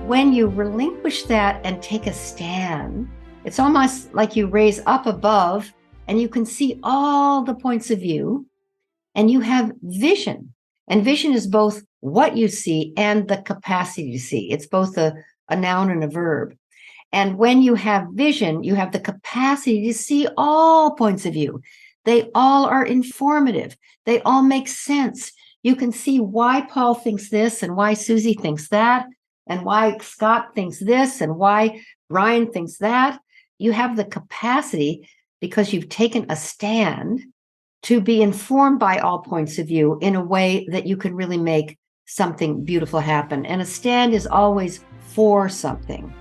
when you relinquish that and take a stand, it's almost like you raise up above and you can see all the points of view and you have vision. And vision is both what you see and the capacity to see. It's both a noun and a verb. And when you have vision, you have the capacity to see all points of view. They all are informative. They all make sense. You can see why Paul thinks this and why Susie thinks that, and why Scott thinks this and why Brian thinks that. You have the capacity, because you've taken a stand, to be informed by all points of view in a way that you can really make something beautiful happen. And a stand is always for something.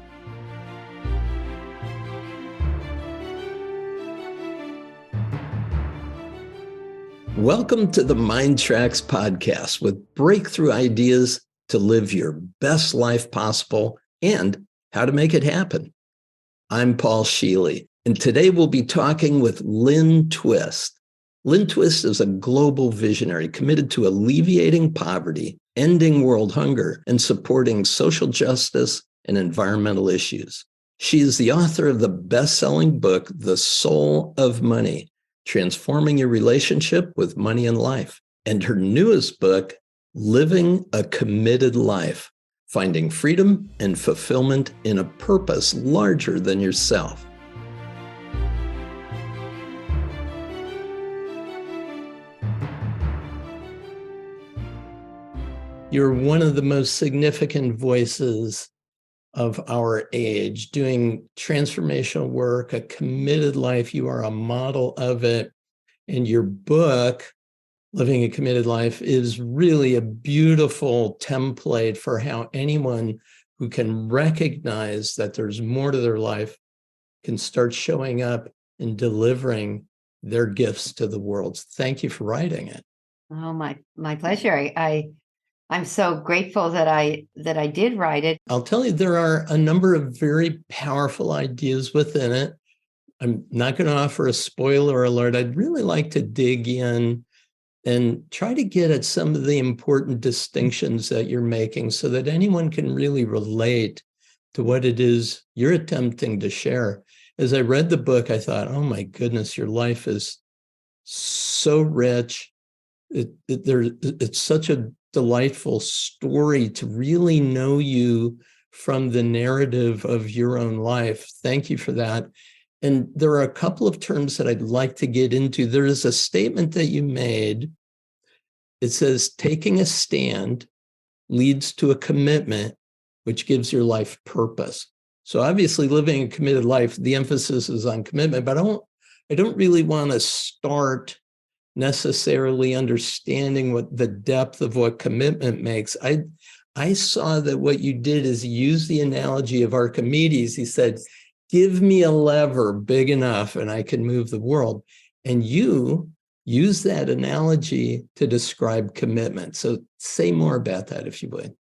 Welcome to the MINDTRX podcast with breakthrough ideas to live your best life possible and how to make it happen. I'm Paul Scheele, and today we'll be talking with Lynne Twist. Lynne Twist is a global visionary committed to alleviating poverty, ending world hunger, and supporting social justice and environmental issues. She is the author of the best-selling book, The Soul of Money: Transforming Your Relationship with Money and Life, and her newest book, Living a Committed Life: Finding Freedom and Fulfillment in a Purpose Larger Than Yourself. You're one of the most significant voices of our age, doing transformational work, a committed life. You are a model of it. And your book, Living a Committed Life, is really a beautiful template for how anyone who can recognize that there's more to their life can start showing up and delivering their gifts to the world. Thank you for writing it. Oh, my pleasure. I'm so grateful that I did write it. I'll tell you, there are a number of very powerful ideas within it. I'm not going to offer a spoiler alert. I'd really like to dig in and try to get at some of the important distinctions that you're making so that anyone can really relate to what it is you're attempting to share. As I read the book, I thought, oh my goodness, your life is so rich. It's such a delightful story to really know you from the narrative of your own life. Thank you for that. And there are a couple of terms that I'd like to get into. There is a statement that you made. It says, taking a stand leads to a commitment, which gives your life purpose. So obviously living a committed life, the emphasis is on commitment, but I don't really want to start necessarily understanding what the depth of what commitment makes. I saw that what you did is you used the analogy of Archimedes. He said, give me a lever big enough and I can move the world. And you use that analogy to describe commitment. So say more about that, if you would.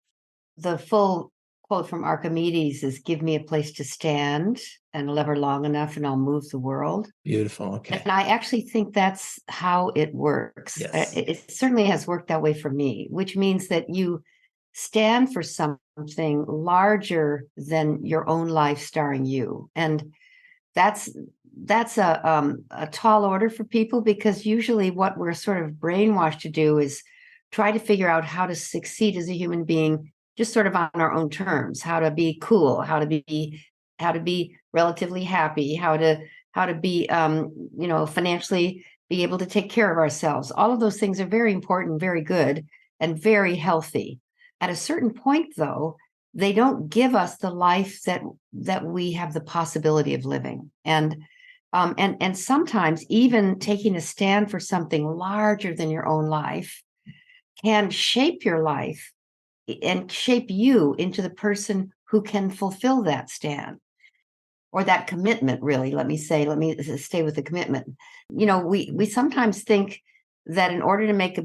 The full quote from Archimedes is, give me a place to stand and a lever long enough and I'll move the world. Beautiful. Okay. And I actually think that's how it works. Yes. It certainly has worked that way for me, which means that you stand for something larger than your own life starring you. And that's a tall order for people, because usually what we're sort of brainwashed to do is try to figure out how to succeed as a human being just sort of on our own terms, how to be cool, how to be relatively happy, how to be financially be able to take care of ourselves. All of those things are very important, very good, and very healthy. At a certain point, though, they don't give us the life that we have the possibility of living. And sometimes even taking a stand for something larger than your own life can shape your life and shape you into the person who can fulfill that stand or that commitment. Really, let me stay with the commitment. We sometimes think that in order to make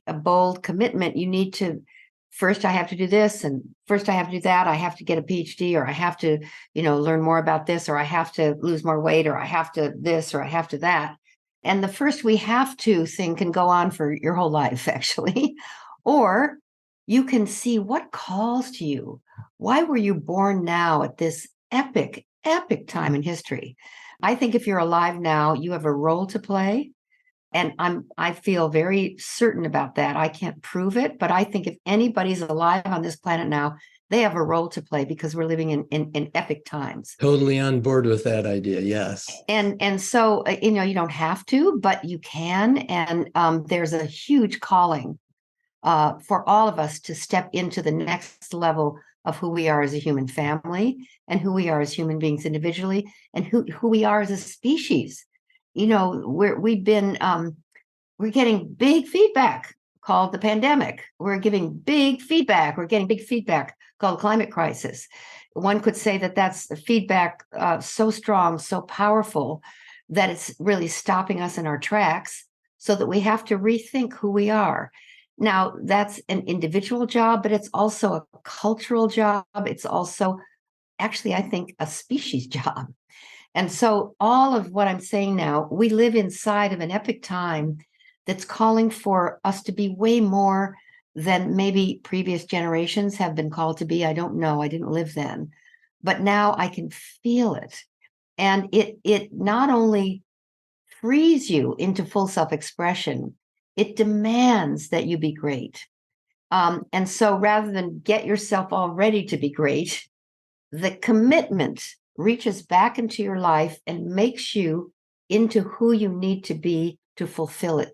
a bold commitment, you need to, first I have to do this, and first I have to do that. I have to get a PhD, or I have to, learn more about this, or I have to lose more weight, or I have to this, or I have to that. And the first we have to thing can go on for your whole life, actually. Or you can see what calls to you. Why were you born now at this epic, epic time in history? I think if you're alive now, you have a role to play. And I feel very certain about that. I can't prove it, but I think if anybody's alive on this planet now, they have a role to play because we're living in epic times. Totally on board with that idea. Yes. And so, you don't have to, but you can. And there's a huge calling for all of us to step into the next level of who we are as a human family and who we are as human beings individually and who we are as a species. We're getting big feedback called the pandemic. We're giving big feedback. We're getting big feedback called climate crisis. One could say that that's feedback so strong, so powerful that it's really stopping us in our tracks so that we have to rethink who we are. Now, that's an individual job, but it's also a cultural job. It's also actually, I think, a species job. And so all of what I'm saying now, we live inside of an epic time that's calling for us to be way more than maybe previous generations have been called to be. I don't know. I didn't live then. But now I can feel it. And it not only frees you into full self-expression, it demands that you be great. And so rather than get yourself all ready to be great, the commitment reaches back into your life and makes you into who you need to be to fulfill it.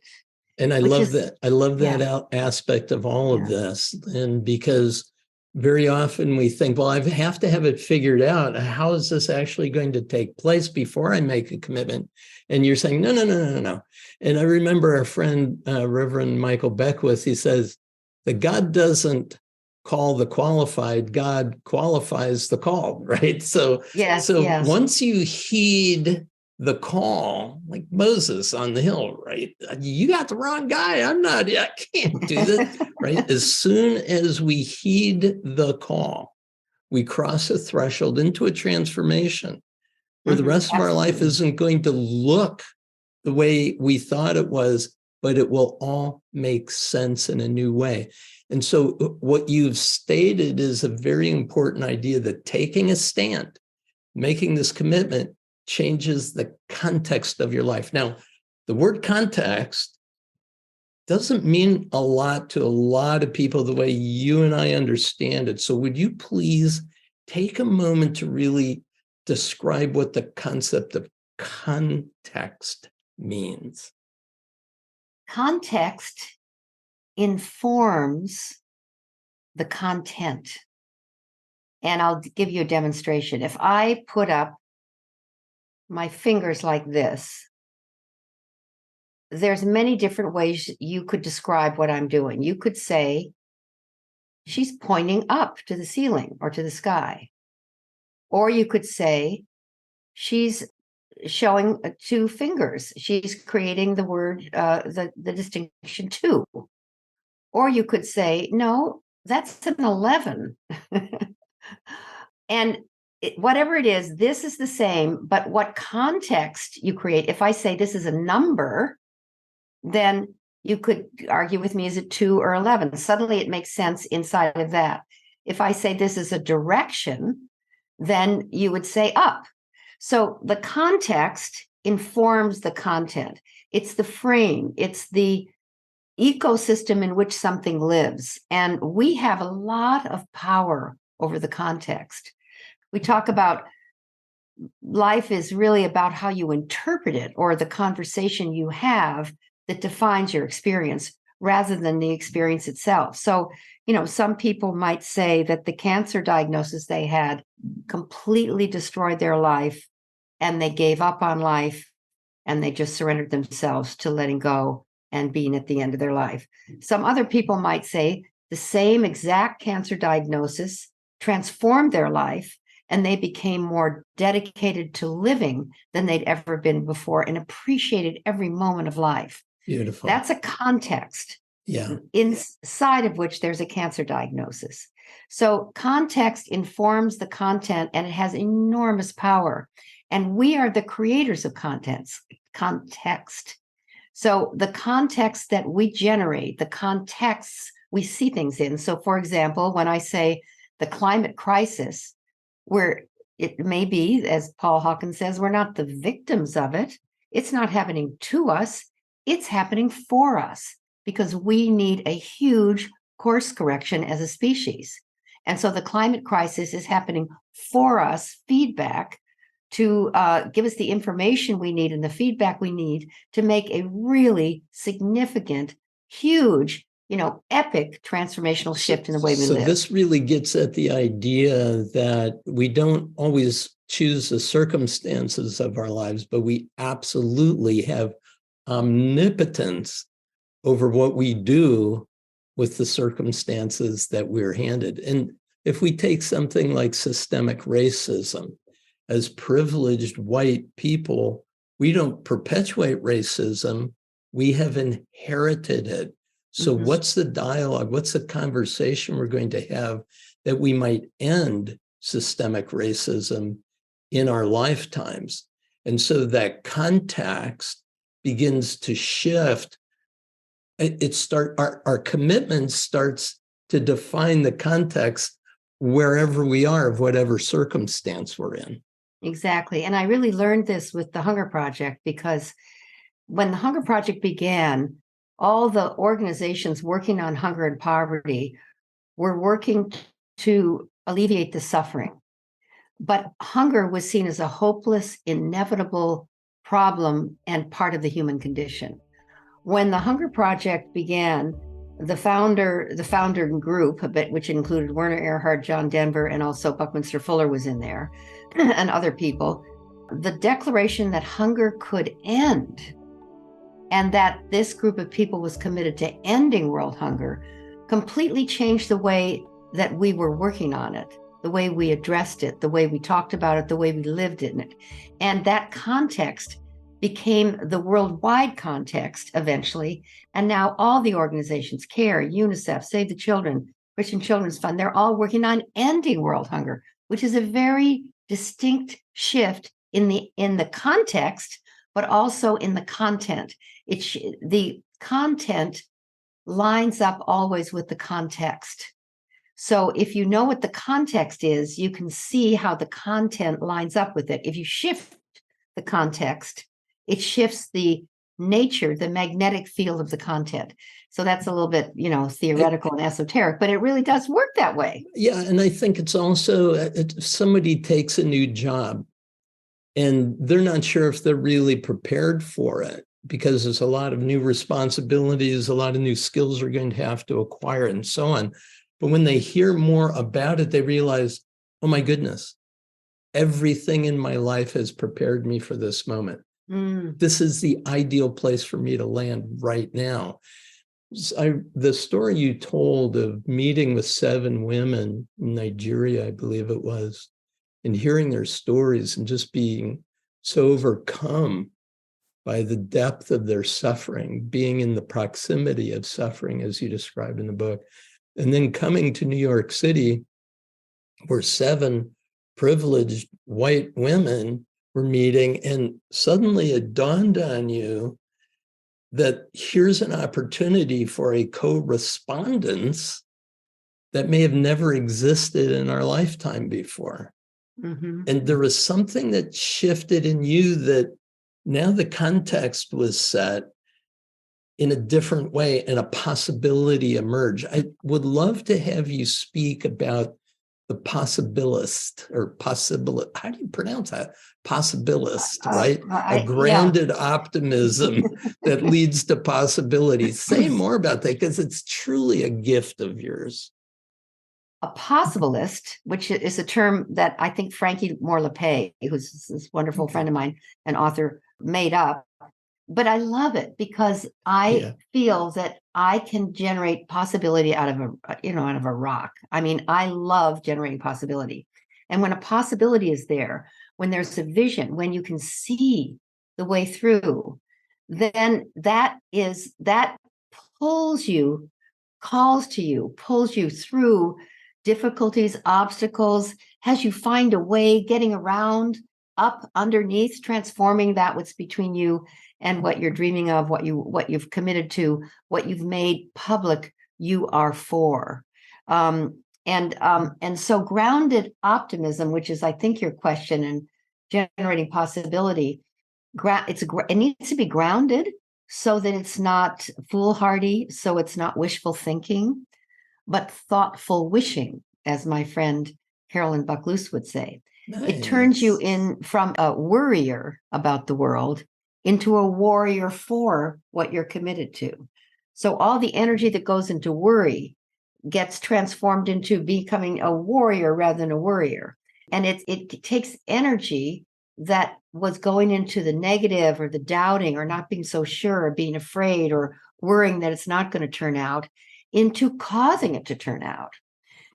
And I love that. I love that aspect of all of this. And because very often we think, well, I have to have it figured out. How is this actually going to take place before I make a commitment? And you're saying, no. And I remember our friend, Reverend Michael Beckwith, he says, that God doesn't call the qualified, God qualifies the called, right? So once you heed the call, like Moses on the hill, right? You got the wrong guy. I can't do this, right? As soon as we heed the call, we cross a threshold into a transformation where the rest of our life isn't going to look the way we thought it was, but it will all make sense in a new way. And so what you've stated is a very important idea that taking a stand, making this commitment changes the context of your life. Now, the word context doesn't mean a lot to a lot of people the way you and I understand it. So would you please take a moment to really describe what the concept of context means? Context informs the content. And I'll give you a demonstration. If I put up my fingers like this, there's many different ways you could describe what I'm doing. You could say, she's pointing up to the ceiling or to the sky. Or you could say, she's showing two fingers. She's creating the word, the distinction two. Or you could say, no, that's an 11. And whatever it is, this is the same, but what context you create. If I say this is a number, then you could argue with me, is it 2 or 11? Suddenly it makes sense inside of that. If I say this is a direction, then you would say up. So the context informs the content. It's the frame. It's the ecosystem in which something lives. And we have a lot of power over the context. We talk about life is really about how you interpret it or the conversation you have that defines your experience rather than the experience itself. So, some people might say that the cancer diagnosis they had completely destroyed their life and they gave up on life and they just surrendered themselves to letting go and being at the end of their life. Some other people might say the same exact cancer diagnosis transformed their life and they became more dedicated to living than they'd ever been before and appreciated every moment of life. Beautiful. That's a context inside of which there's a cancer diagnosis. So context informs the content and it has enormous power. And we are the creators of context. So the context that we generate, the contexts we see things in. So, for example, when I say the climate crisis, where it may be, as Paul Hawkins says, we're not the victims of it. It's not happening to us. It's happening for us because we need a huge course correction as a species. And so the climate crisis is happening for us, feedback to give us the information we need and the feedback we need to make a really significant, huge, epic transformational shift in the way we live. So this really gets at the idea that we don't always choose the circumstances of our lives, but we absolutely have omnipotence over what we do with the circumstances that we're handed. And if we take something like systemic racism, as privileged white people, we don't perpetuate racism, we have inherited it. So what's the dialogue? What's the conversation we're going to have that we might end systemic racism in our lifetimes? And so that context begins to shift. Our commitment starts to define the context wherever we are of whatever circumstance we're in. Exactly. And I really learned this with the Hunger Project, because when the Hunger Project began, all the organizations working on hunger and poverty were working to alleviate the suffering. But hunger was seen as a hopeless, inevitable problem and part of the human condition. When the Hunger Project began, the founder group, which included Werner Erhard, John Denver, and also Buckminster Fuller was in there, and other people, the declaration that hunger could end and that this group of people was committed to ending world hunger completely changed the way that we were working on it, the way we addressed it, the way we talked about it, the way we lived in it. And that context became the worldwide context eventually. And now all the organizations, CARE, UNICEF, Save the Children, Christian Children's Fund, they're all working on ending world hunger, which is a very distinct shift in the context, but also in the content. The content lines up always with the context. So if you know what the context is, you can see how the content lines up with it. If you shift the context, it shifts the nature, the magnetic field of the content. So that's a little bit, theoretical and esoteric, but it really does work that way. Yeah, and I think it's also, if somebody takes a new job and they're not sure if they're really prepared for it, because there's a lot of new responsibilities, a lot of new skills they're going to have to acquire and so on. But when they hear more about it, they realize, oh my goodness, everything in my life has prepared me for this moment. This is the ideal place for me to land right now. The story you told of meeting with 7 women in Nigeria, I believe it was, and hearing their stories and just being so overcome by the depth of their suffering, being in the proximity of suffering, as you describe in the book, and then coming to New York City, where 7 privileged white women were meeting, and suddenly it dawned on you that here's an opportunity for a correspondence that may have never existed in our lifetime before. And there was something that shifted in you, that now the context was set in a different way and a possibility emerged. I would love to have you speak about the possibilist, or how do you pronounce that? Possibilist, right? A grounded optimism that leads to possibility. Say more about that, because it's truly a gift of yours. A possibilist, which is a term that I think Frankie Moore-Lepay, who's this wonderful friend of mine, an author, made up. But I love it because I feel that I can generate possibility out of a rock. I mean, I love generating possibility. And when a possibility is there, when there's a vision, when you can see the way through, then that pulls you, calls to you, pulls you through difficulties, obstacles, has you find a way, getting around, up, underneath, transforming that what's between you and what you're dreaming of, what you've committed to, what you've made public you are for. And so grounded optimism, which is, I think, your question, and generating possibility, it needs to be grounded so that it's not foolhardy, so it's not wishful thinking, but thoughtful wishing, as my friend Carolyn Buckloose would say. Nice. It turns you in from a worrier about the world into a warrior for what you're committed to. So all the energy that goes into worry gets transformed into becoming a warrior rather than a worrier. And it takes energy that was going into the negative or the doubting or not being so sure or being afraid or worrying that it's not going to turn out into causing it to turn out.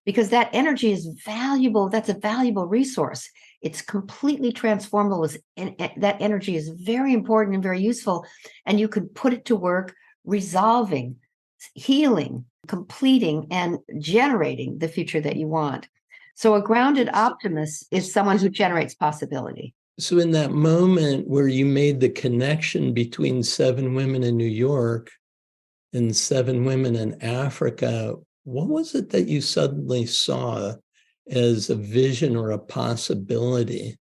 Because that energy is valuable. That's a valuable resource. It's completely transformable. And that energy is very important and very useful. And you can put it to work resolving, healing, completing, and generating the future that you want. So a grounded optimist is someone who generates possibility. So in that moment where you made the connection between 7 women in New York and 7 women in Africa, what was it that you suddenly saw as a vision or a possibility?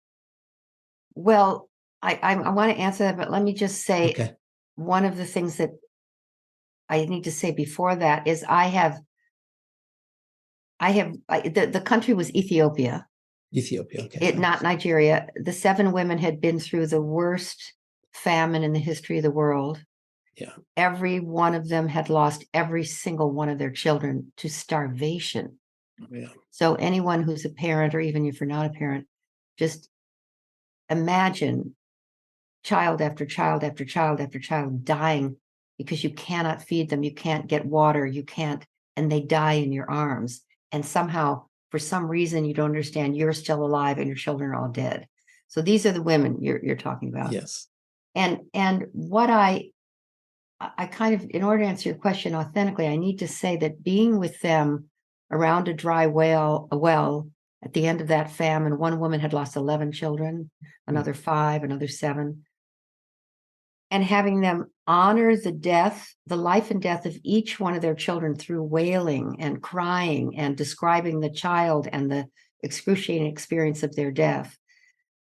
Well, I want to answer that, but let me just say, one of the things that I need to say before that is the country was Ethiopia. Ethiopia, okay. Not Nigeria. The 7 women had been through the worst famine in the history of the world. Yeah. Every one of them had lost every single one of their children to starvation. Yeah. So anyone who's a parent, or even if you're not a parent, just imagine child after child after child after child dying because you cannot feed them, you can't get water, you can't, and they die in your arms. And somehow, for some reason, you don't understand, you're still alive and your children are all dead. So these are the women you're talking about. Yes. And what I kind of, in order to answer your question authentically, I need to say that being with them around a dry well, at the end of that famine, one woman had lost 11 children, another 5, another 7. And having them honor the life and death of each one of their children through wailing and crying and describing the child and the excruciating experience of their death,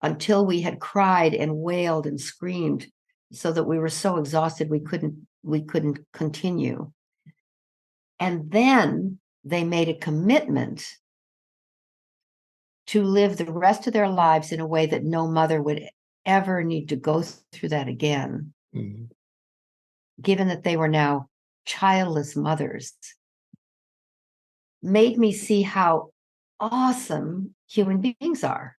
until we had cried and wailed and screamed so that we were so exhausted we couldn't continue. And then they made a commitment to live the rest of their lives in a way that no mother would ever need to go through that again. Mm-hmm. Given that they were now childless mothers, made me see how awesome human beings are.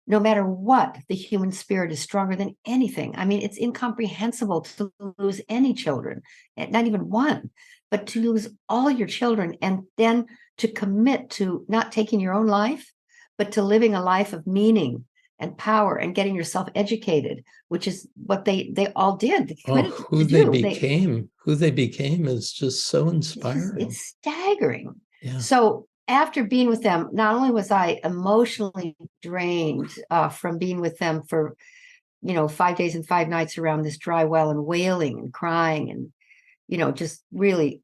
No matter what, the human spirit is stronger than anything. I mean, it's incomprehensible to lose any children, not even one, but to lose all your children and then to commit to not taking your own life, but to living a life of meaning and power and getting yourself educated, which is what they all did. Who they became is just so inspiring. It's staggering. Yeah. So after being with them, not only was I emotionally drained from being with them for, 5 days and 5 nights around this dry well and wailing and crying and, just really,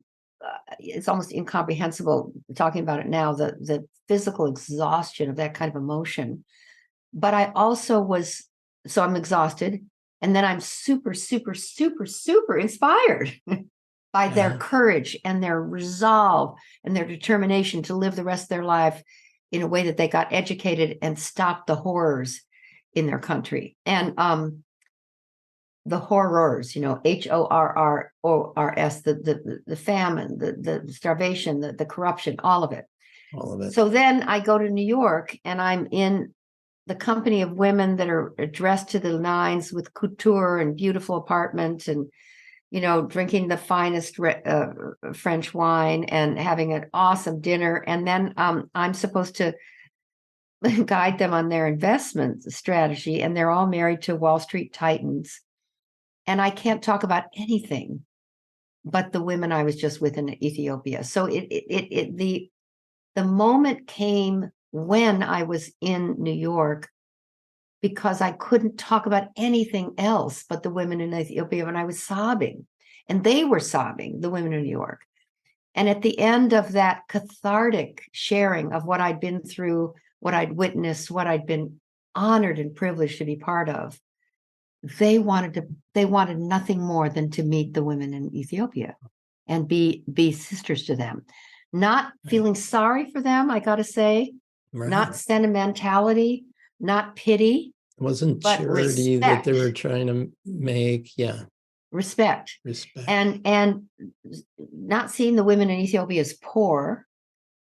it's almost incomprehensible talking about it now, the physical exhaustion of that kind of emotion. But I also so I'm exhausted. And then I'm super, super, super, super inspired by their courage and their resolve and their determination to live the rest of their life in a way that they got educated and stopped the horrors in their country. And the horrors, HORRORS, the famine, the starvation, the corruption, all of it. All of it. So then I go to New York and I'm in the company of women that are dressed to the nines with couture and beautiful apartments and, drinking the finest French wine and having an awesome dinner. And then I'm supposed to guide them on their investment strategy. And they're all married to Wall Street titans. And I can't talk about anything but the women I was just with in Ethiopia. So the moment came when I was in New York, because I couldn't talk about anything else but the women in Ethiopia, and I was sobbing, and they were sobbing, the women in New York. And at the end of that cathartic sharing of what I'd been through, what I'd witnessed, what I'd been honored and privileged to be part of, they wanted nothing more than to meet the women in Ethiopia and be sisters to them. Not feeling sorry for them, I got to say, not sentimentality, not pity. It wasn't but charity respect. that they were trying to make. Yeah. Respect. Respect. And not seeing the women in Ethiopia as poor,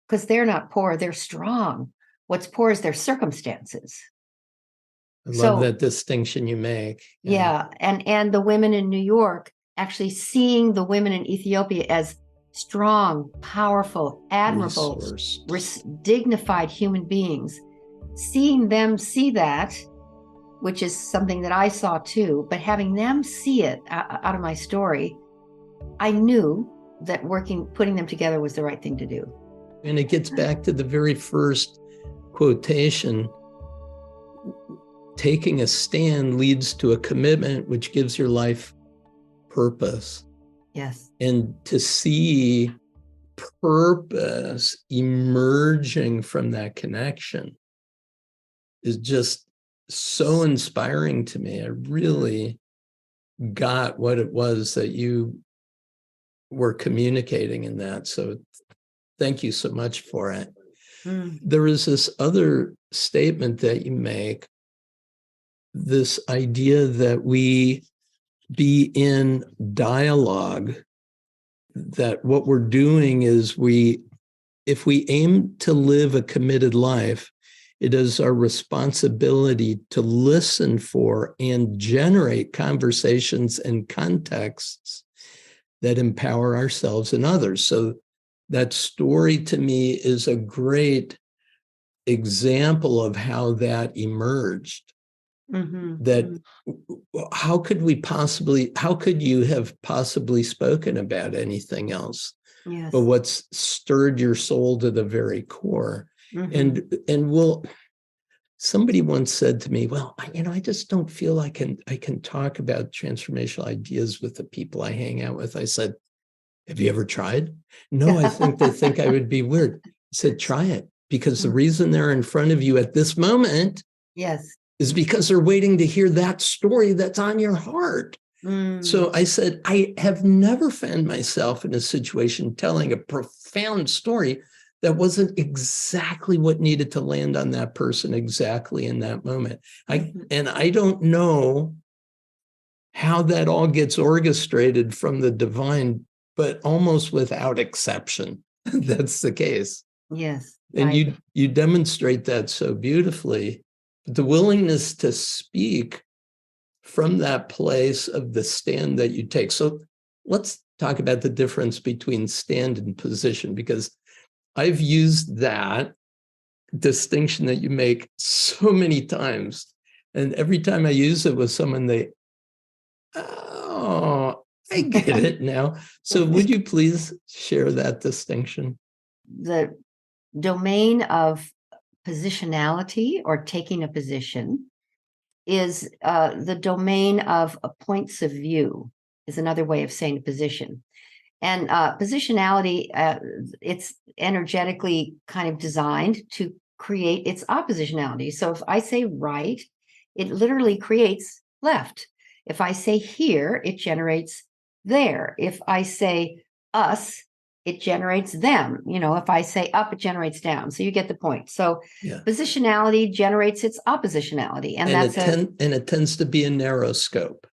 because they're not poor, they're strong. What's poor is their circumstances. I love that distinction you make. Yeah. And the women in New York, actually seeing the women in Ethiopia as strong, powerful, admirable, dignified human beings, seeing them see that, which is something that I saw too, but having them see it out of my story, I knew that putting them together was the right thing to do. And it gets back to the very first quotation. Taking a stand leads to a commitment, which gives your life purpose. Yes. And to see purpose emerging from that connection is just so inspiring to me. I really got what it was that you were communicating in that. So thank you so much for it. There is this other statement that you make, this idea that we be in dialogue, that what we're doing is if we aim to live a committed life, it is our responsibility to listen for and generate conversations and contexts that empower ourselves and others. So that story to me is a great example of how that emerged. That how could you have possibly spoken about anything else? Yes. But what's stirred your soul to the very core. And somebody once said to me, well, I just don't feel I can talk about transformational ideas with the people I hang out with. I said, have you ever tried? No, I think they think I would be weird. I said, try it, because the reason they're in front of you at this moment is because they're waiting to hear that story that's on your heart. So I said, I have never found myself in a situation telling a profound story that wasn't exactly what needed to land on that person exactly in that moment. And I don't know how that all gets orchestrated from the divine, but almost without exception, that's the case. Yes. And you demonstrate that so beautifully. The willingness to speak from that place of the stand that you take. So let's talk about the difference between stand and position, because I've used that distinction that you make so many times. And every time I use it with someone, oh, I get it now. So would you please share that distinction? The domain of positionality, or taking a position, is the domain of points of view, is another way of saying position. And positionality, it's energetically kind of designed to create its oppositionality. So if I say right, it literally creates left. If I say here, it generates there. If I say us, it generates them. If I say up, it generates down. So you get the point. So positionality generates its oppositionality. And it tends to be a narrow scope.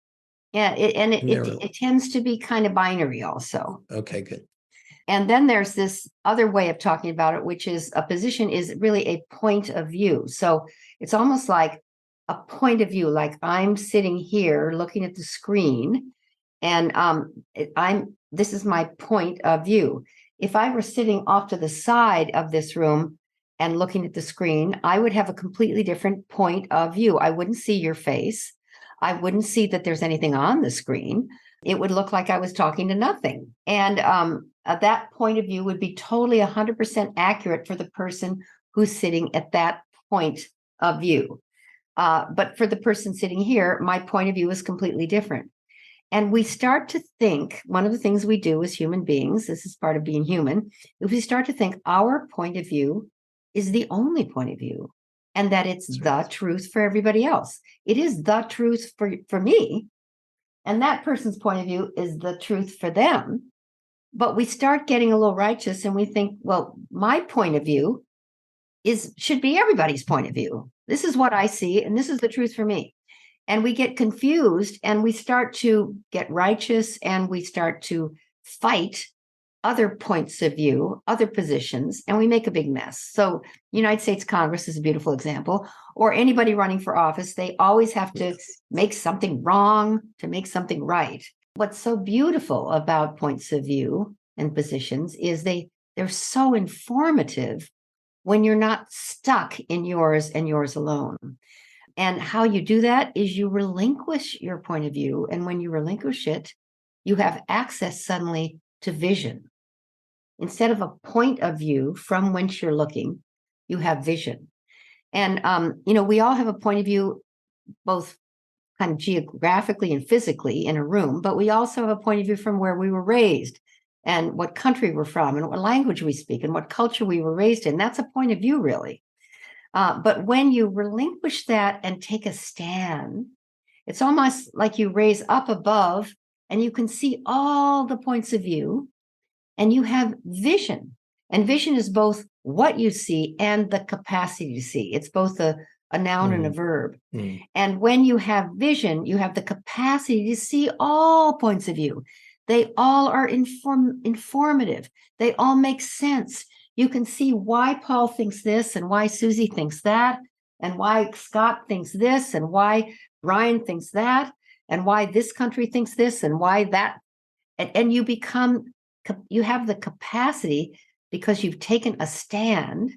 Yeah, it tends to be kind of binary also. Okay, good. And then there's this other way of talking about it, which is a position is really a point of view. So it's almost like a point of view, like I'm sitting here looking at the screen, and this is my point of view. If I were sitting off to the side of this room and looking at the screen, I would have a completely different point of view. I wouldn't see your face. I wouldn't see that there's anything on the screen. It would look like I was talking to nothing. And that point of view would be totally 100% accurate for the person who's sitting at that point of view. But for the person sitting here, my point of view is completely different. And we start to think, one of the things we do as human beings, this is part of being human, if we start to think our point of view is the only point of view, and that it's the truth for everybody else. It is the truth for me, and that person's point of view is the truth for them. But we start getting a little righteous and we think, well, my point of view should be everybody's point of view. This is what I see, and this is the truth for me. And we get confused and we start to get righteous and we start to fight other points of view, other positions, and we make a big mess. So United States Congress is a beautiful example, or anybody running for office, they always have to make something wrong to make something right. What's so beautiful about points of view and positions is they're so informative when you're not stuck in yours and yours alone. And how you do that is you relinquish your point of view. And when you relinquish it, you have access suddenly to vision. Instead of a point of view from whence you're looking, you have vision. And, we all have a point of view, both kind of geographically and physically in a room, but we also have a point of view from where we were raised and what country we're from and what language we speak and what culture we were raised in. That's a point of view, really. But when you relinquish that and take a stand, it's almost like you raise up above and you can see all the points of view and you have vision. And vision is both what you see and the capacity to see. It's both a noun and a verb. And when you have vision, you have the capacity to see all points of view. They all are informative. They all make sense. You can see why Paul thinks this and why Susie thinks that, and why Scott thinks this and why Brian thinks that, and why this country thinks this and why that. And you have the capacity, because you've taken a stand,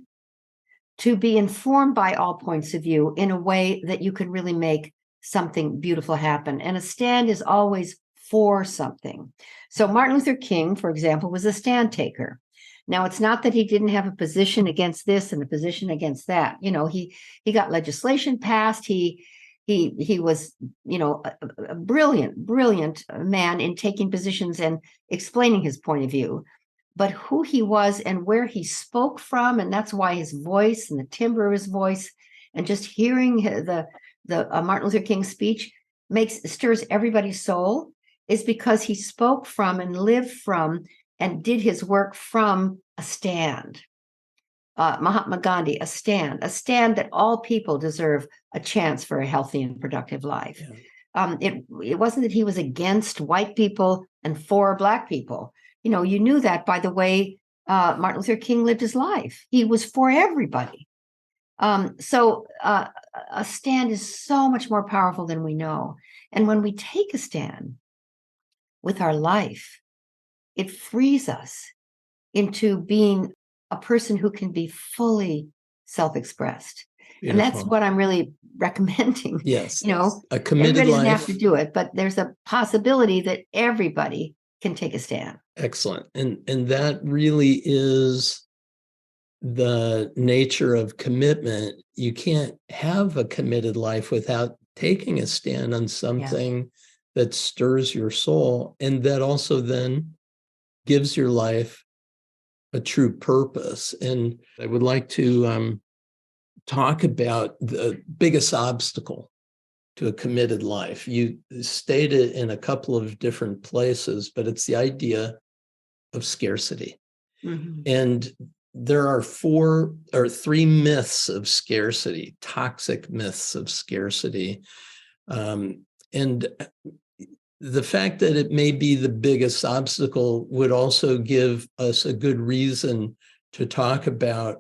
to be informed by all points of view in a way that you can really make something beautiful happen. And a stand is always for something. So Martin Luther King, for example, was a stand taker. Now, it's not that he didn't have a position against this and a position against that. He got legislation passed. He was, a brilliant man in taking positions and explaining his point of view. But who he was and where he spoke from, and that's why his voice and the timbre of his voice, and just hearing the Martin Luther King speech stirs everybody's soul, is because he spoke from and lived from and did his work from a stand. Mahatma Gandhi, a stand that all people deserve a chance for a healthy and productive life. Yeah. It wasn't that he was against white people and for Black people. You knew that by the way Martin Luther King lived his life. He was for everybody. So a stand is so much more powerful than we know. And when we take a stand with our life, it frees us into being a person who can be fully self-expressed. Beautiful. And that's what I'm really recommending. Yes. A committed everybody life. Doesn't have to do it, but there's a possibility that everybody can take a stand. Excellent. And that really is the nature of commitment. You can't have a committed life without taking a stand on something that stirs your soul, and that also then gives your life a true purpose. And I would like to talk about the biggest obstacle to a committed life. You state it in a couple of different places, but it's the idea of scarcity. Mm-hmm. And there are 3 myths of scarcity, toxic myths of scarcity. And the fact that it may be the biggest obstacle would also give us a good reason to talk about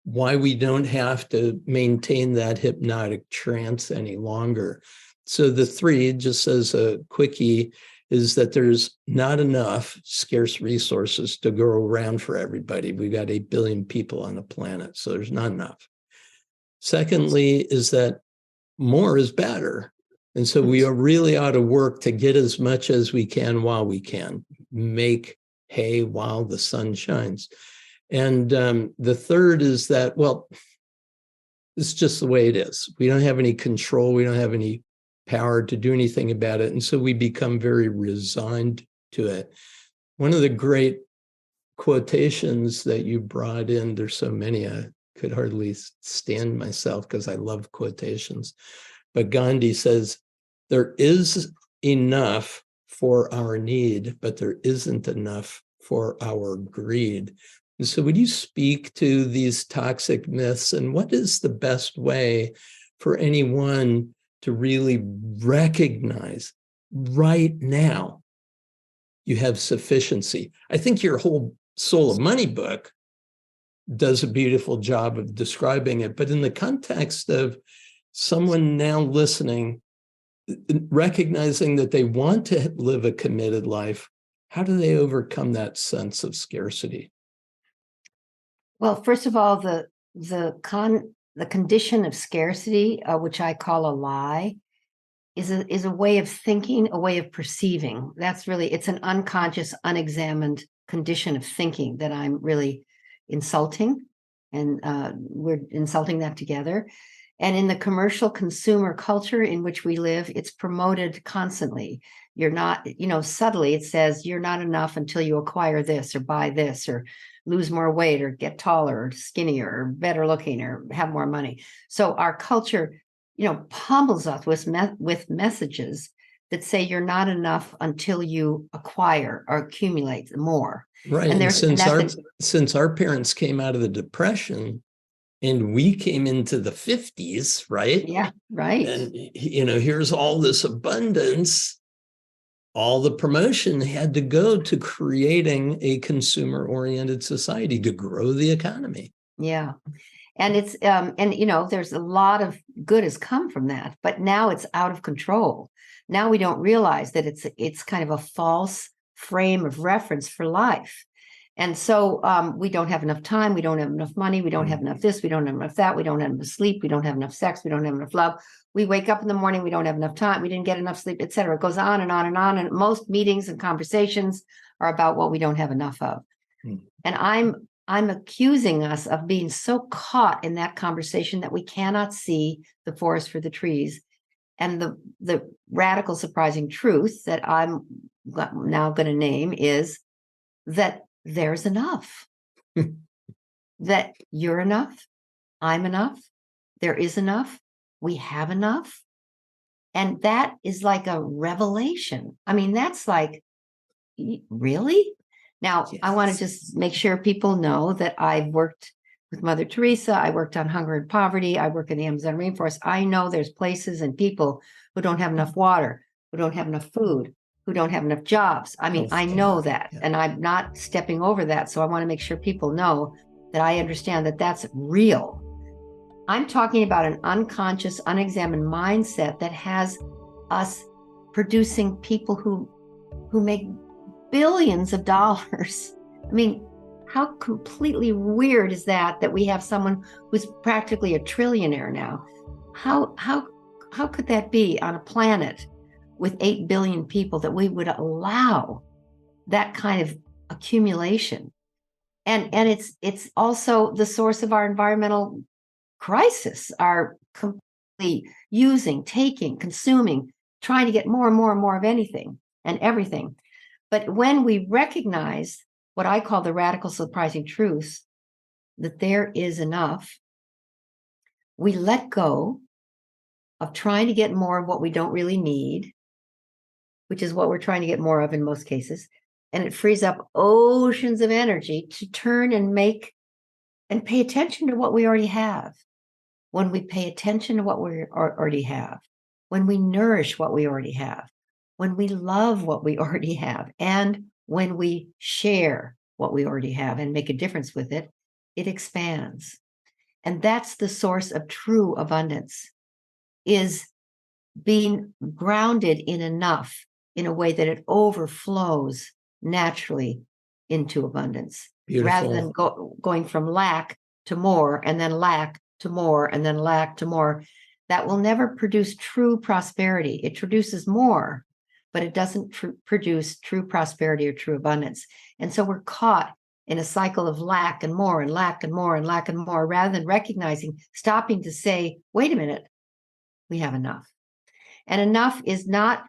why we don't have to maintain that hypnotic trance any longer. So the 3, just as a quickie, is that there's not enough scarce resources to go around for everybody. We've got 8 billion people on the planet, so there's not enough. Secondly, is that more is better. And so we really ought to work to get as much as we can while we can, make hay while the sun shines. And the third is that, well, it's just the way it is. We don't have any control. We don't have any power to do anything about it. And so we become very resigned to it. One of the great quotations that you brought in, there's so many, I could hardly stand myself because I love quotations. But Gandhi says, there is enough for our need, but there isn't enough for our greed. And so would you speak to these toxic myths, and what is the best way for anyone to really recognize right now you have sufficiency? I think your whole Soul of Money book does a beautiful job of describing it, but in the context of someone now listening, recognizing that they want to live a committed life, how do they overcome that sense of scarcity? Well, first of all, the condition of scarcity, which I call a lie, is a way of thinking, a way of perceiving. That's really, it's an unconscious, unexamined condition of thinking that I'm really insulting, and we're insulting that together. And in the commercial consumer culture in which we live, it's promoted constantly. You're not, subtly it says you're not enough until you acquire this or buy this or lose more weight or get taller or skinnier or better looking or have more money. So our culture, pummels us with messages that say you're not enough until you acquire or accumulate more. Right. And since our parents came out of the Depression and we came into the 50s, right? Yeah, right. And, here's all this abundance. All the promotion had to go to creating a consumer-oriented society to grow the economy. Yeah. And it's, there's a lot of good has come from that, but now it's out of control. Now we don't realize that it's kind of a false frame of reference for life. And so we don't have enough time. We don't have enough money. We don't have enough this. We don't have enough that. We don't have enough sleep. We don't have enough sex. We don't have enough love. We wake up in the morning. We don't have enough time. We didn't get enough sleep, et cetera. It goes on and on and on. And most meetings and conversations are about what we don't have enough of. And I'm accusing us of being so caught in that conversation that we cannot see the forest for the trees. And the radical, surprising truth that I'm now going to name is that there's enough, that you're enough, I'm enough, there is enough, we have enough. And that is like a revelation. I mean, that's like, really? Now, yes. I want to just make sure people know that I've worked with Mother Teresa. I worked on hunger and poverty. I work in the Amazon rainforest. I know there's places and people who don't have enough water, who don't have enough food, who don't have enough jobs. I mean, I know that, and I'm not stepping over that. So I want to make sure people know that I understand that that's real. I'm talking about an unconscious, unexamined mindset that has us producing people who make billions of dollars. I mean, how completely weird is that we have someone who's practically a trillionaire now? How could that be on a planet with 8 billion people, that we would allow that kind of accumulation? And it's also the source of our environmental crisis, our completely using, taking, consuming, trying to get more and more and more of anything and everything. But when we recognize what I call the radical surprising truth, that there is enough, we let go of trying to get more of what we don't really need, which is what we're trying to get more of in most cases. And it frees up oceans of energy to turn and make and pay attention to what we already have. When we pay attention to what we already have, when we nourish what we already have, when we love what we already have, and when we share what we already have and make a difference with it, it expands. And that's the source of true abundance, is being grounded in enough in a way that it overflows naturally into abundance. Beautiful. Rather than going from lack to more, and then lack to more, and then lack to more. That will never produce true prosperity. It produces more, but it doesn't produce true prosperity or true abundance. And so we're caught in a cycle of lack and more and lack and more and lack and more, rather than recognizing, stopping to say, wait a minute, we have enough. And enough is not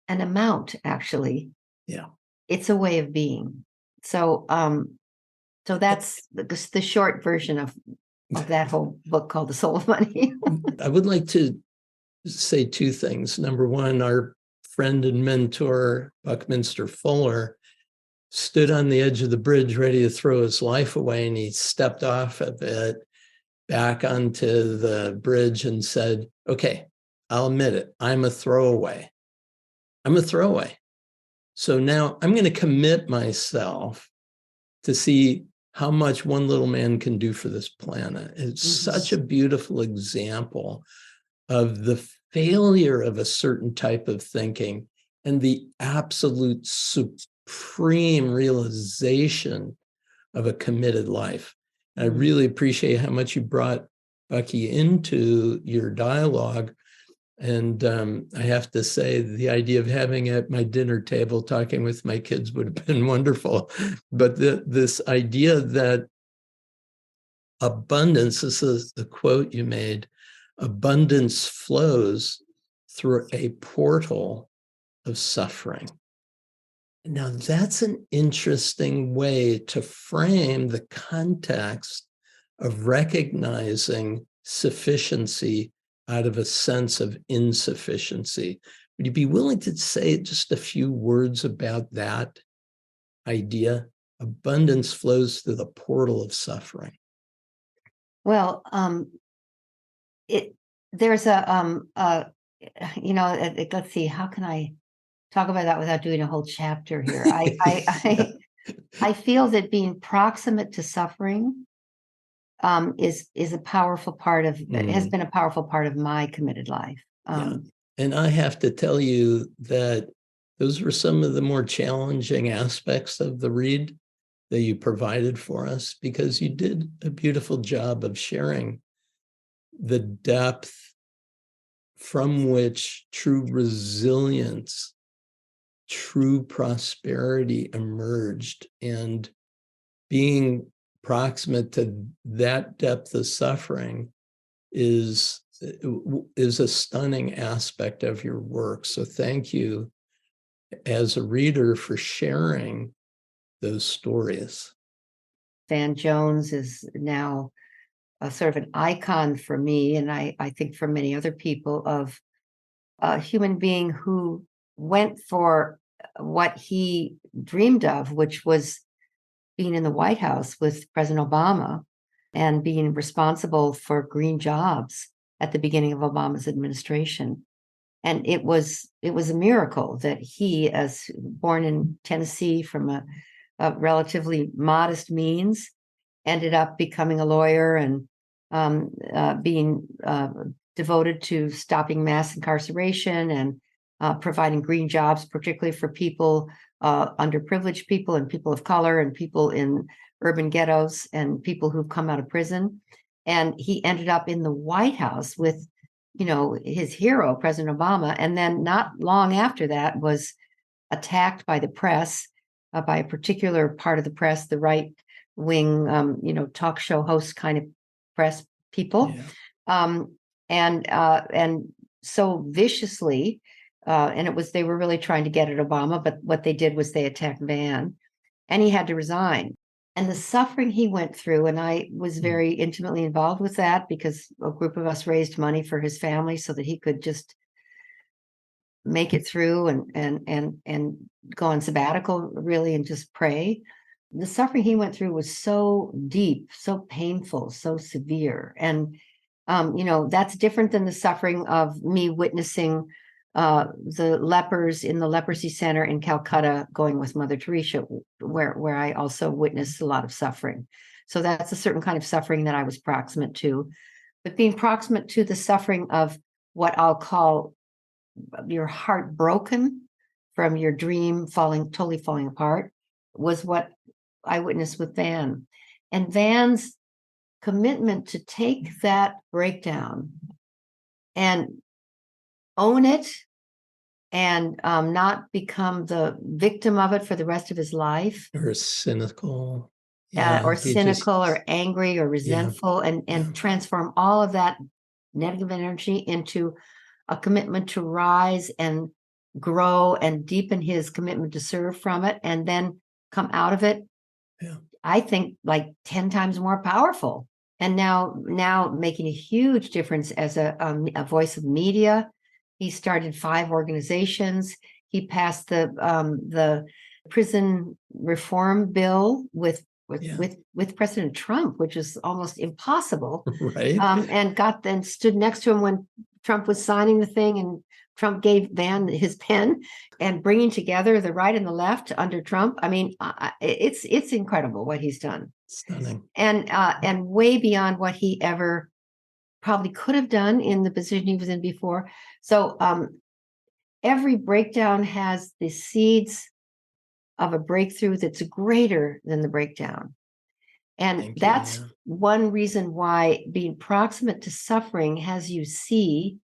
an amount, actually. Yeah. It's a way of being. So so that's the short version of that whole book called The Soul of Money. I would like to say two things. Number one, our friend and mentor, Buckminster Fuller, stood on the edge of the bridge ready to throw his life away, and he stepped off of it back onto the bridge and said, okay, I'll admit it, I'm a throwaway. I'm a throwaway. So now I'm going to commit myself to see how much one little man can do for this planet. It's such a beautiful example of the failure of a certain type of thinking and the absolute supreme realization of a committed life. I really appreciate how much you brought Bucky into your dialogue. And I have to say, the idea of having at my dinner table talking with my kids would have been wonderful. But this idea that abundance, this is the quote you made, abundance flows through a portal of suffering. Now, that's an interesting way to frame the context of recognizing sufficiency out of a sense of insufficiency. Would you be willing to say just a few words about that idea? Abundance flows through the portal of suffering. Well, there's let's see, how can I talk about that without doing a whole chapter here? I feel that being proximate to suffering is a powerful part of, has been a powerful part of my committed life. And I have to tell you that those were some of the more challenging aspects of the read that you provided for us, because you did a beautiful job of sharing the depth from which true resilience, true prosperity emerged. And being proximate to that depth of suffering is a stunning aspect of your work. So thank you as a reader for sharing those stories. Van Jones is now a sort of an icon for me, and I think for many other people, of a human being who went for what he dreamed of, which was being in the White House with President Obama and being responsible for green jobs at the beginning of Obama's administration. And it was a miracle that he, as born in Tennessee from a relatively modest means, ended up becoming a lawyer and being devoted to stopping mass incarceration and providing green jobs, particularly for people, underprivileged people and people of color and people in urban ghettos and people who've come out of prison. And he ended up in the White House with, his hero, President Obama. And then not long after that was attacked by the press, by a particular part of the press, the right wing, talk show host kind of press people. Yeah. And so viciously, and they were really trying to get at Obama, but what they did was they attacked Van, and he had to resign. And the suffering he went through, and I was very intimately involved with that because a group of us raised money for his family so that he could just make it through and go on sabbatical, really, and just pray. The suffering he went through was so deep, so painful, so severe. And, that's different than the suffering of me witnessing the lepers in the leprosy center in Calcutta going with Mother Teresa, where I also witnessed a lot of suffering. So that's a certain kind of suffering that I was proximate to. But being proximate to the suffering of what I'll call your heart broken from your dream totally falling apart was what I witnessed with Van. And Van's commitment to take that breakdown and own it and not become the victim of it for the rest of his life. Or cynical. Or angry or resentful, and transform all of that negative energy into a commitment to rise and grow and deepen his commitment to serve from it, and then come out of it, Yeah. I think like 10 times more powerful. And now making a huge difference as a voice of media. He started 5 organizations. He passed the prison reform bill with President Trump, which is almost impossible. Right. And stood next to him when Trump was signing the thing, and Trump gave Van his pen, and bringing together the right and the left under Trump. I mean, it's incredible what he's done. Stunning. And way beyond what he ever probably could have done in the position he was in before. So every breakdown has the seeds of a breakthrough that's greater than the breakdown. And that's one reason why being proximate to suffering has you see,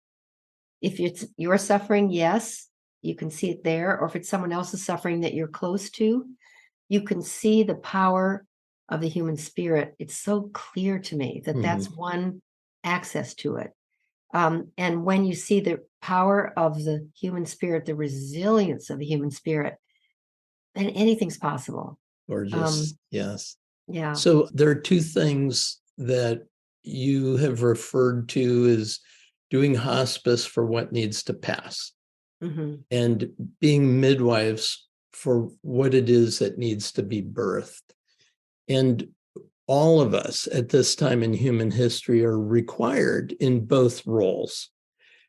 if it's your suffering, yes, you can see it there. Or if it's someone else's suffering that you're close to, you can see the power of the human spirit. It's so clear to me that that's one access to it. And when you see the power of the human spirit, the resilience of the human spirit, then anything's possible. Gorgeous. Yes. Yeah. So there are 2 things that you have referred to as doing hospice for what needs to pass, and being midwives for what it is that needs to be birthed. And all of us at this time in human history are required in both roles.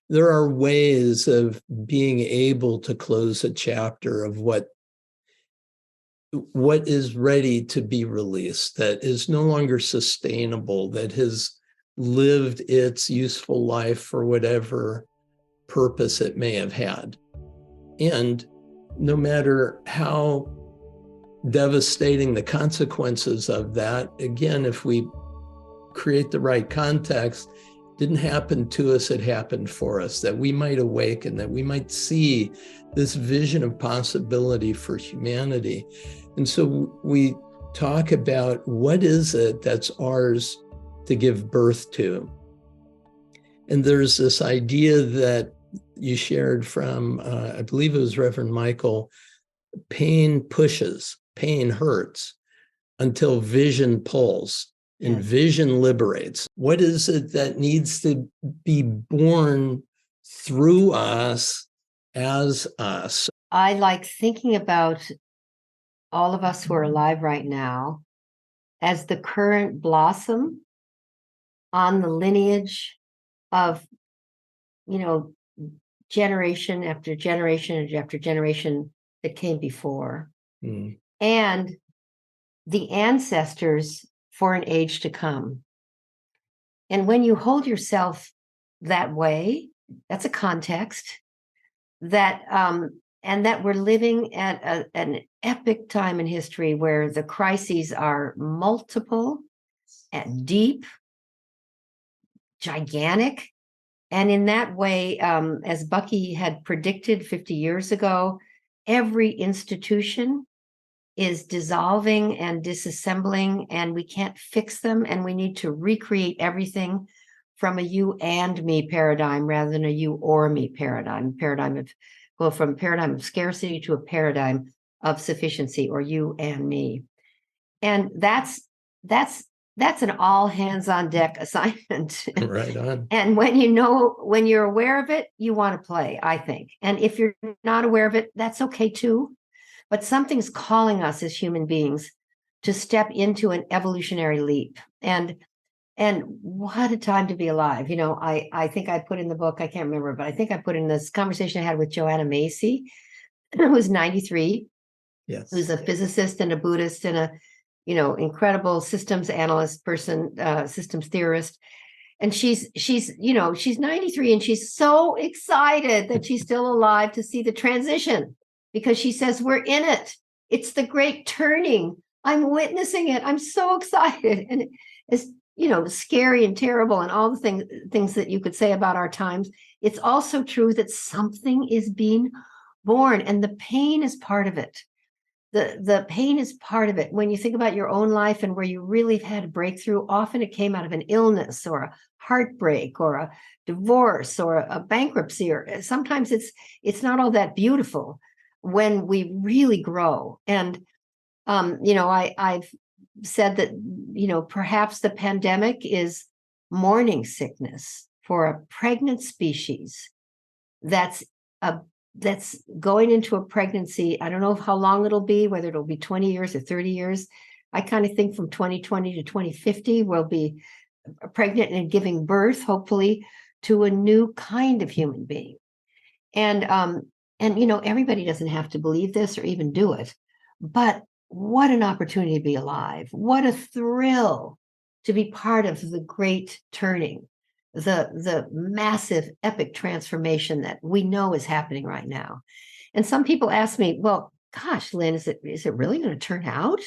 There are ways of being able to close a chapter of what is ready to be released, that is no longer sustainable, that has lived its useful life for whatever purpose it may have had. And no matter how devastating the consequences of that, again, if we create the right context, didn't happen to us, it happened for us, that we might awaken, that we might see this vision of possibility for humanity. And so we talk about what is it that's ours to give birth to. And there's this idea that you shared from, I believe it was Reverend Michael, pain pushes, pain hurts until vision pulls, and vision liberates. What is it that needs to be born through us as us? I like thinking about all of us who are alive right now as the current blossom on the lineage of, generation after generation after generation that came before, and the ancestors for an age to come. And when you hold yourself that way, that's a context that and that we're living at an epic time in history where the crises are multiple and deep, gigantic. And in that way, as Bucky had predicted 50 years ago, every institution is dissolving and disassembling, and we can't fix them. And we need to recreate everything from a you and me paradigm rather than a you or me paradigm, from a paradigm of scarcity to a paradigm of sufficiency, or you and me. And that's an all hands on deck assignment. Right on. And when you're aware of it, you want to play, I think. And if you're not aware of it, that's okay too. But something's calling us as human beings to step into an evolutionary leap. And what a time to be alive. I think I put in the book, I can't remember, but I think I put in this conversation I had with Joanna Macy, who's 93, who's a physicist and a Buddhist and a, incredible systems analyst person, systems theorist. And she's 93, and she's so excited that she's still alive to see the transition, because she says, we're in it. It's the great turning. I'm witnessing it. I'm so excited. And it's, scary and terrible and all the things that you could say about our times. It's also true that something is being born, and the pain is part of it. the pain is part of it. When you think about your own life and where you really had a breakthrough, often it came out of an illness or a heartbreak or a divorce or a bankruptcy, or sometimes it's not all that beautiful when we really grow. And I've said that, perhaps the pandemic is morning sickness for a pregnant species that's going into a pregnancy. I don't know how long it'll be, whether it'll be 20 years or 30 years. I kind of think from 2020 to 2050, we'll be pregnant and giving birth, hopefully, to a new kind of human being. And everybody doesn't have to believe this or even do it, but what an opportunity to be alive. What a thrill to be part of the great turning, the massive epic transformation that we know is happening right now. And some people ask me, well, gosh, Lynne, is it really going to turn out?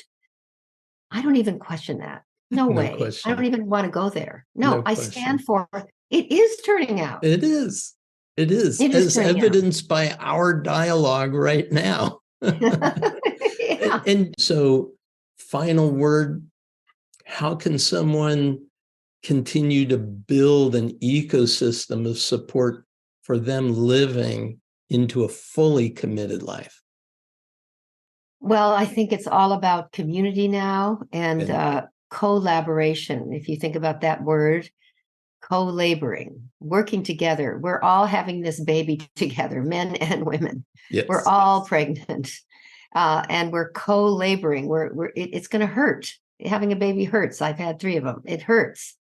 I don't even question that. No way. Question. I don't even want to go there. No, I question. stand for it is turning out. It is. It is as evidenced by our dialogue right now. Yeah. And so, final word, how can someone continue to build an ecosystem of support for them living into a fully committed life? Well, I think it's all about community now and collaboration. If you think about that word, co-laboring, working together. We're all having this baby together, men and women. Yes. We're all pregnant, and we're co-laboring. It's going to hurt. Having a baby hurts. I've had 3 of them. It hurts.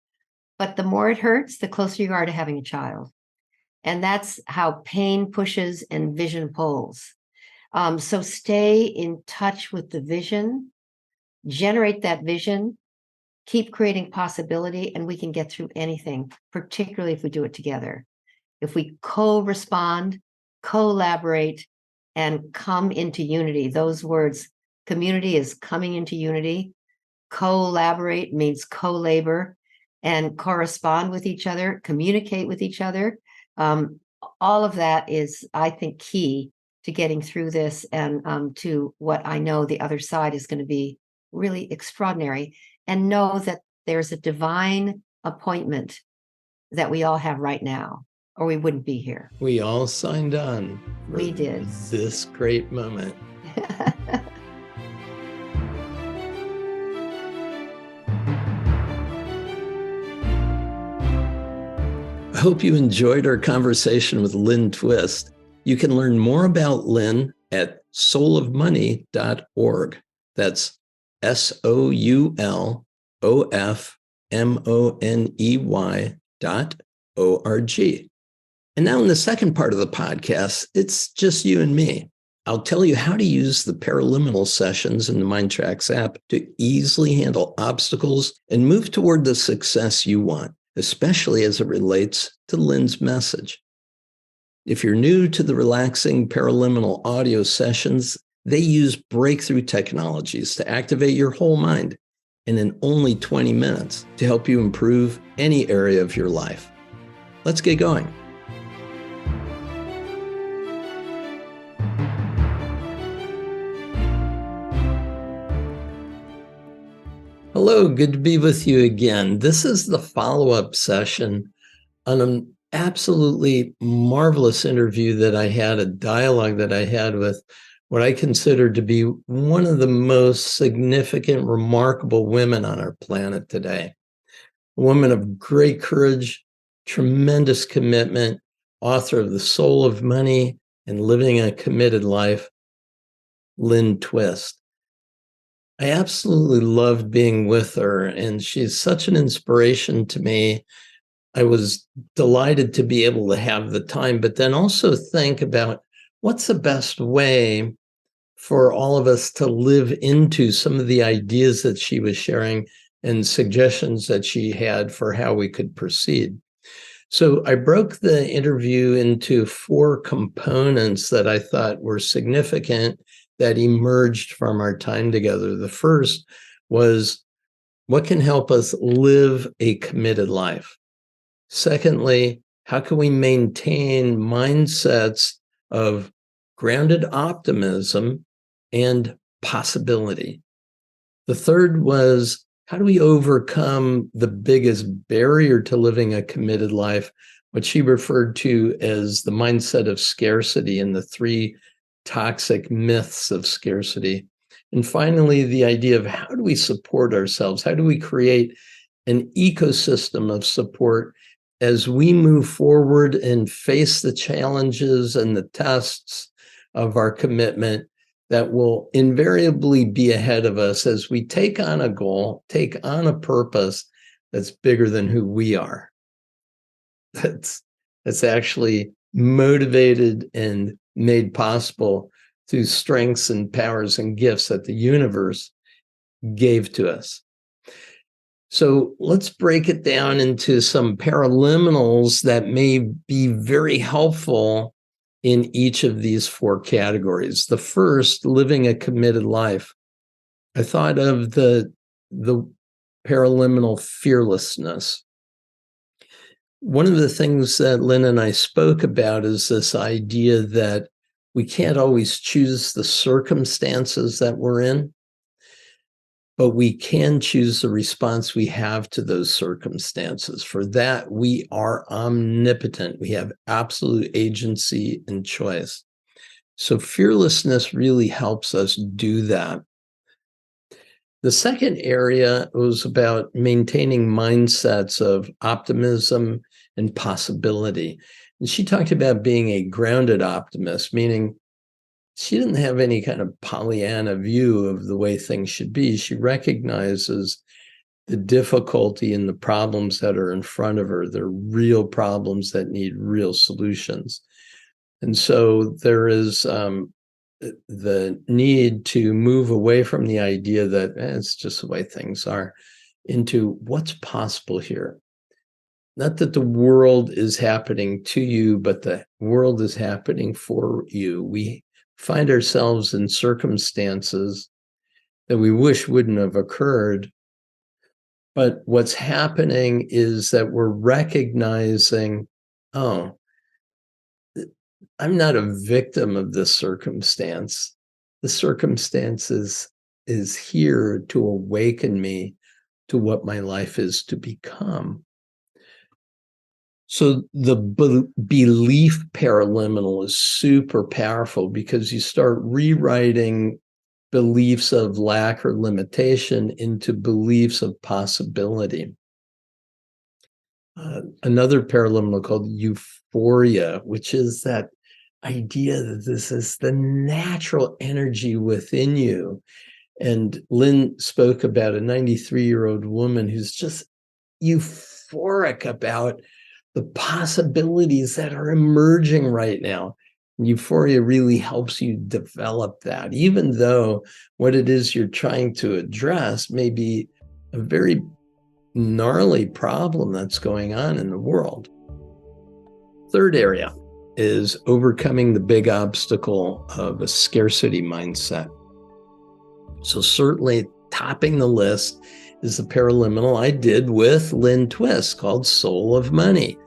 But the more it hurts, the closer you are to having a child. And that's how pain pushes and vision pulls. So stay in touch with the vision, generate that vision, keep creating possibility, and we can get through anything, particularly if we do it together. If we co-respond, collaborate, and come into unity. Those words, community is coming into unity. Collaborate means co-labor, and correspond with each other, communicate with each other. All of that is, I think, key to getting through this and to what I know the other side is going to be really extraordinary. And know that there's a divine appointment that we all have right now, or we wouldn't be here. We all signed on. We did. This great moment. I hope you enjoyed our conversation with Lynne Twist. You can learn more about Lynne at soulofmoney.org. That's soulofmoney.org. And now in the second part of the podcast, it's just you and me. I'll tell you how to use the Paraliminal sessions in the MINDTRX app to easily handle obstacles and move toward the success you want, especially as it relates to Lynne's message. If you're new to the relaxing Paraliminal audio sessions, they use breakthrough technologies to activate your whole mind and in only 20 minutes to help you improve any area of your life. Let's get going. Hello, good to be with you again. This is the follow-up session on an absolutely marvelous interview that I had, a dialogue that I had with what I consider to be one of the most significant, remarkable women on our planet today. A woman of great courage, tremendous commitment, author of The Soul of Money and Living a Committed Life, Lynne Twist. I absolutely loved being with her, and she's such an inspiration to me. I was delighted to be able to have the time, but then also think about what's the best way for all of us to live into some of the ideas that she was sharing and suggestions that she had for how we could proceed. So I broke the interview into 4 components that I thought were significant that emerged from our time together. The first was, what can help us live a committed life? Secondly, how can we maintain mindsets of grounded optimism and possibility. The third was, how do we overcome the biggest barrier to living a committed life, what she referred to as the mindset of scarcity and the three toxic myths of scarcity. And finally, the idea of how do we support ourselves? How do we create an ecosystem of support as we move forward and face the challenges and the tests of our commitment that will invariably be ahead of us as we take on a goal, take on a purpose that's bigger than who we are. That's actually motivated and made possible through strengths and powers and gifts that the universe gave to us. So let's break it down into some paraliminals that may be very helpful in each of these four categories. The first, living a committed life. I thought of the paraliminal fearlessness. One of the things that Lynne and I spoke about is this idea that we can't always choose the circumstances that we're in, but we can choose the response we have to those circumstances. For that, we are omnipotent. We have absolute agency and choice. So fearlessness really helps us do that. The second area was about maintaining mindsets of optimism and possibility. And she talked about being a grounded optimist, meaning she didn't have any kind of Pollyanna view of the way things should be. She recognizes the difficulty in the problems that are in front of her. They're real problems that need real solutions. And so there is the need to move away from the idea that it's just the way things are into what's possible here. Not that the world is happening to you, but the world is happening for you. We find ourselves in circumstances that we wish wouldn't have occurred. But what's happening is that we're recognizing, oh, I'm not a victim of this circumstance. The circumstance is here to awaken me to what my life is to become. So the belief paraliminal is super powerful because you start rewriting beliefs of lack or limitation into beliefs of possibility. Another paraliminal called Euphoria, which is that idea that this is the natural energy within you. And Lynne spoke about a 93-year-old woman who's just euphoric about the possibilities that are emerging right now. And Euphoria really helps you develop that, even though what it is you're trying to address may be a very gnarly problem that's going on in the world. Third area is overcoming the big obstacle of a scarcity mindset. So certainly topping the list is the paraliminal I did with Lynne Twist called Soul of Money.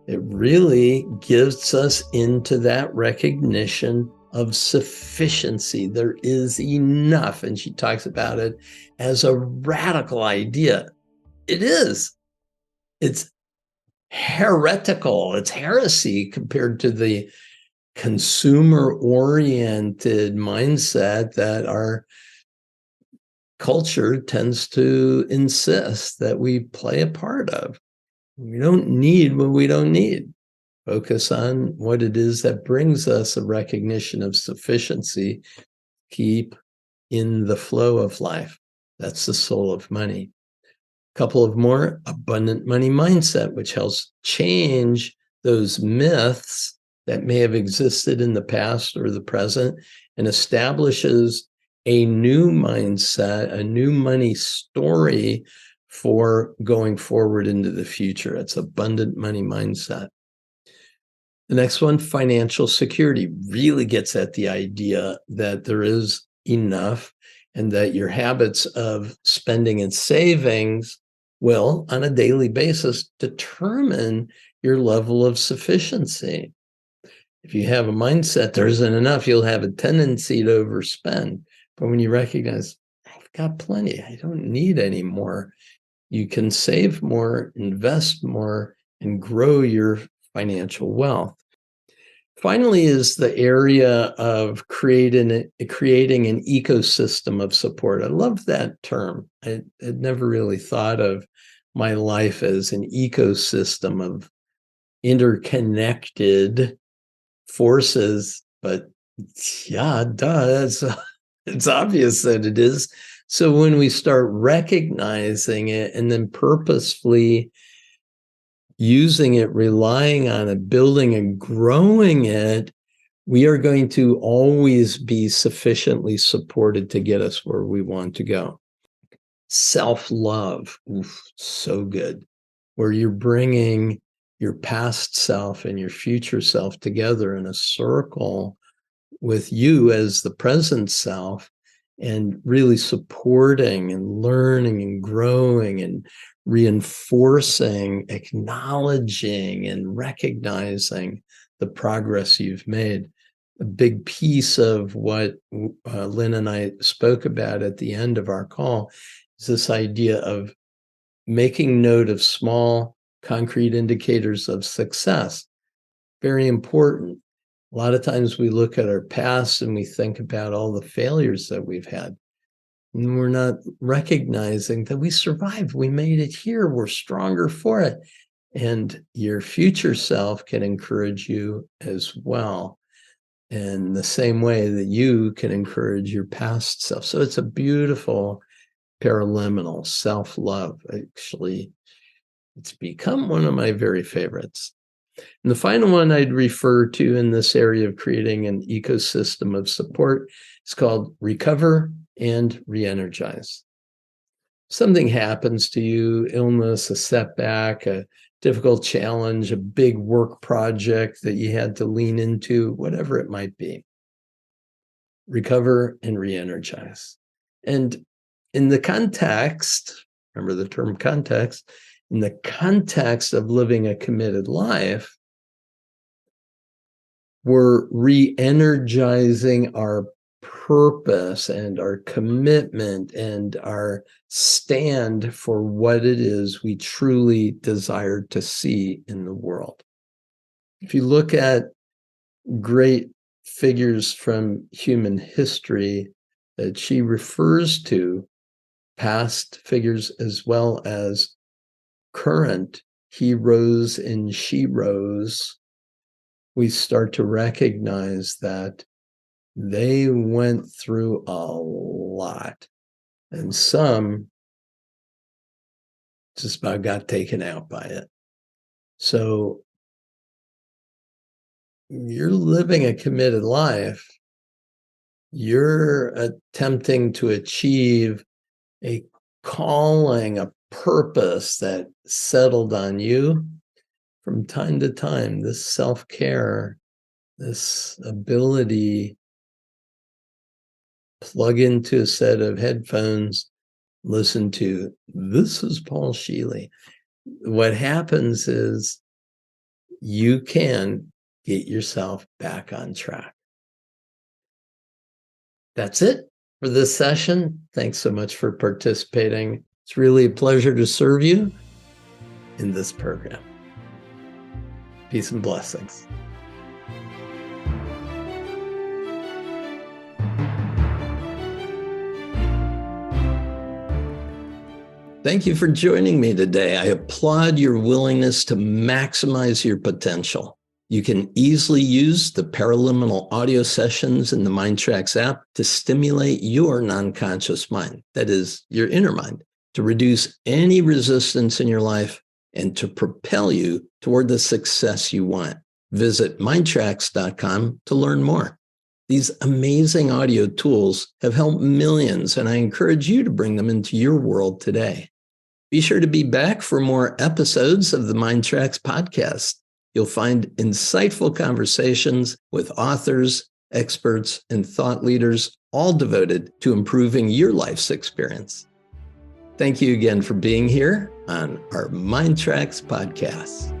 It really gives us into that recognition of sufficiency. There is enough. And she talks about it as a radical idea. It is. It's heretical. It's heresy compared to the consumer-oriented mindset that our culture tends to insist that we play a part of. We don't need what we don't need. Focus on what it is that brings us a recognition of sufficiency. Keep in the flow of life. That's the soul of money. A couple of more, abundant money mindset, which helps change those myths that may have existed in the past or the present and establishes a new mindset, a new money story for going forward into the future. It's abundant money mindset. The next one, financial security, really gets at the idea that there is enough and that your habits of spending and savings will, on a daily basis, determine your level of sufficiency. If you have a mindset there isn't enough, you'll have a tendency to overspend. But when you recognize, I've got plenty, I don't need any more, you can save more, invest more, and grow your financial wealth. Finally is the area of creating an ecosystem of support. I love that term. I had never really thought of my life as an ecosystem of interconnected forces, but yeah, duh, it's obvious that it is. So when we start recognizing it and then purposefully using it, relying on it, building and growing it, we are going to always be sufficiently supported to get us where we want to go. Self-love, so good, where you're bringing your past self and your future self together in a circle with you as the present self, and really supporting and learning and growing and reinforcing, acknowledging and recognizing the progress you've made. A big piece of what Lynne and I spoke about at the end of our call is this idea of making note of small, concrete indicators of success. Very important. A lot of times we look at our past and we think about all the failures that we've had. And we're not recognizing that we survived. We made it here. We're stronger for it. And your future self can encourage you as well, in the same way that you can encourage your past self. So it's a beautiful paraliminal self-love. Actually, it's become one of my very favorites. And the final one I'd refer to in this area of creating an ecosystem of support is called recover and re-energize. Something happens to you, illness, a setback, a difficult challenge, a big work project that you had to lean into, whatever it might be. Recover and re-energize. And in the context, remember the term context, in the context of living a committed life, we're re-energizing our purpose and our commitment and our stand for what it is we truly desire to see in the world. If you look at great figures from human history that she refers to, past figures as well as current heroes and sheroes, we start to recognize that they went through a lot, and some just about got taken out by it. So you're living a committed life. You're attempting to achieve a calling, a purpose that settled on you. From time to time, this self-care, this ability, plug into a set of headphones, listen to, this is Paul Scheele. What happens is you can get yourself back on track. That's it for this session. Thanks so much for participating. It's really a pleasure to serve you in this program. Peace and blessings. Thank you for joining me today. I applaud your willingness to maximize your potential. You can easily use the Paraliminal audio sessions in the MINDTRX app to stimulate your non-conscious mind, that is, your inner mind, to reduce any resistance in your life and to propel you toward the success you want. Visit MINDTRX.com to learn more. These amazing audio tools have helped millions, and I encourage you to bring them into your world today. Be sure to be back for more episodes of the MINDTRX podcast. You'll find insightful conversations with authors, experts, and thought leaders, all devoted to improving your life's experience. Thank you again for being here on our MINDTRX podcast.